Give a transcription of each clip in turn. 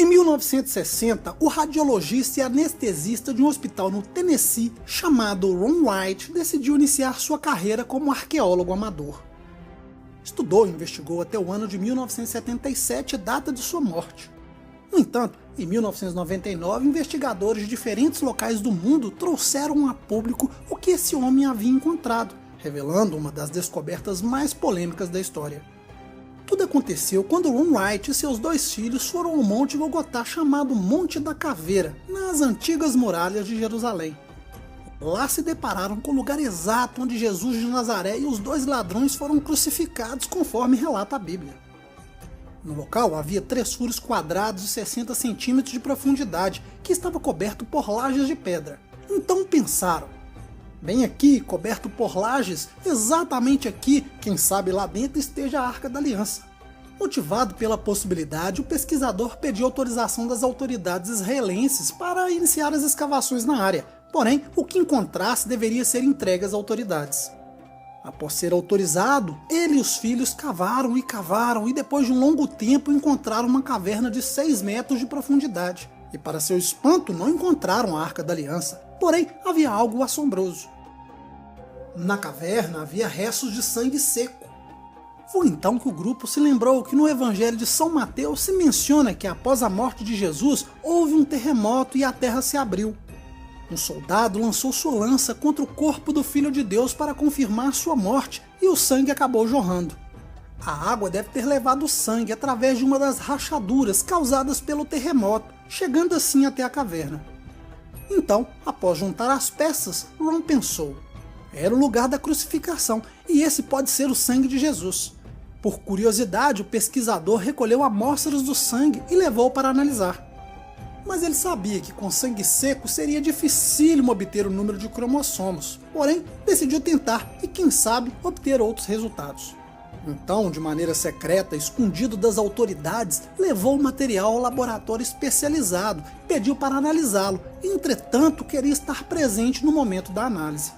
Em 1960, o radiologista e anestesista de um hospital no Tennessee, chamado Ron Wright, decidiu iniciar sua carreira como arqueólogo amador. Estudou e investigou até o ano de 1977, data de sua morte. No entanto, em 1999, investigadores de diferentes locais do mundo trouxeram a público o que esse homem havia encontrado, revelando uma das descobertas mais polêmicas da história. Tudo aconteceu quando Ron Wright e seus 2 filhos foram ao Monte Golgotá, chamado Monte da Caveira, nas antigas muralhas de Jerusalém. Lá se depararam com o lugar exato onde Jesus de Nazaré e os 2 ladrões foram crucificados, conforme relata a Bíblia. No local havia 3 furos quadrados de 60 centímetros de profundidade, que estava coberto por lajes de pedra. Então pensaram: bem aqui, coberto por lajes, exatamente aqui, quem sabe lá dentro esteja a Arca da Aliança. Motivado pela possibilidade, o pesquisador pediu autorização das autoridades israelenses para iniciar as escavações na área, porém, o que encontrasse deveria ser entregue às autoridades. Após ser autorizado, ele e os filhos cavaram e depois de um longo tempo encontraram uma caverna de 6 metros de profundidade. E para seu espanto, não encontraram a Arca da Aliança. Porém, havia algo assombroso. Na caverna havia restos de sangue seco. Foi então que o grupo se lembrou que no Evangelho de São Mateus se menciona que após a morte de Jesus houve um terremoto e a terra se abriu. Um soldado lançou sua lança contra o corpo do Filho de Deus para confirmar sua morte e o sangue acabou jorrando. A água deve ter levado o sangue através de uma das rachaduras causadas pelo terremoto, chegando assim até a caverna. Então, após juntar as peças, Ron pensou: era o lugar da crucificação e esse pode ser o sangue de Jesus. Por curiosidade, o pesquisador recolheu amostras do sangue e levou para analisar. Mas ele sabia que com sangue seco seria dificílimo obter o número de cromossomos, porém decidiu tentar e quem sabe obter outros resultados. Então, de maneira secreta, escondido das autoridades, levou o material ao laboratório especializado e pediu para analisá-lo, entretanto queria estar presente no momento da análise.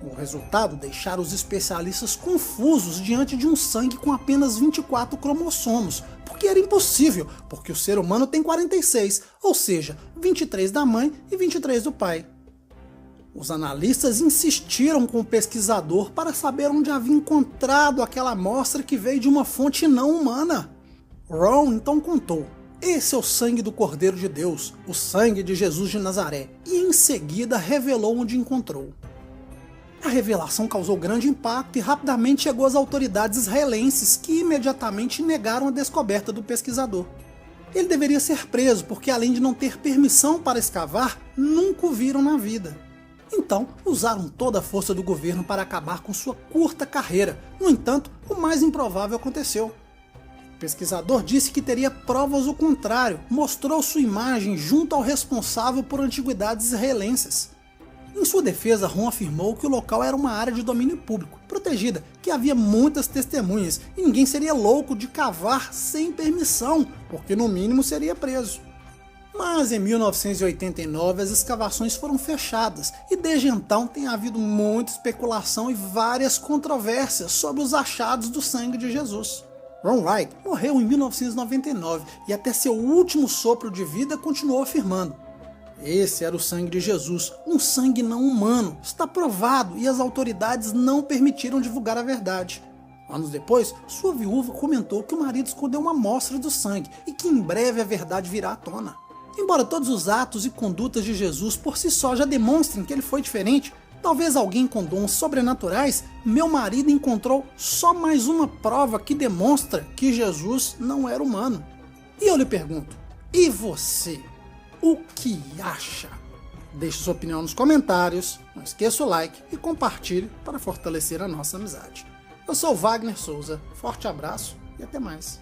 O resultado deixara os especialistas confusos diante de um sangue com apenas 24 cromossomos, porque era impossível, porque o ser humano tem 46, ou seja, 23 da mãe e 23 do pai. Os analistas insistiram com o pesquisador para saber onde havia encontrado aquela amostra que veio de uma fonte não humana. Ron então contou: esse é o sangue do Cordeiro de Deus, o sangue de Jesus de Nazaré, e em seguida revelou onde encontrou. A revelação causou grande impacto e rapidamente chegou às autoridades israelenses, que imediatamente negaram a descoberta do pesquisador. Ele deveria ser preso porque, além de não ter permissão para escavar, nunca o viram na vida. Então, usaram toda a força do governo para acabar com sua curta carreira. No entanto, o mais improvável aconteceu. O pesquisador disse que teria provas do contrário, mostrou sua imagem junto ao responsável por antiguidades israelenses. Em sua defesa, Ron afirmou que o local era uma área de domínio público, protegida, que havia muitas testemunhas e ninguém seria louco de cavar sem permissão, porque no mínimo seria preso. Mas em 1989 as escavações foram fechadas e desde então tem havido muita especulação e várias controvérsias sobre os achados do sangue de Jesus. Ron Wright morreu em 1999 e até seu último sopro de vida continuou afirmando: esse era o sangue de Jesus, um sangue não humano, está provado e as autoridades não permitiram divulgar a verdade. Anos depois, sua viúva comentou que o marido escondeu uma amostra do sangue e que em breve a verdade virá à tona. Embora todos os atos e condutas de Jesus por si só já demonstrem que ele foi diferente, talvez alguém com dons sobrenaturais, meu marido encontrou só mais uma prova que demonstra que Jesus não era humano. E eu lhe pergunto, e você? O que acha? Deixe sua opinião nos comentários, não esqueça o like e compartilhe para fortalecer a nossa amizade. Eu sou o Wagner Souza, forte abraço e até mais.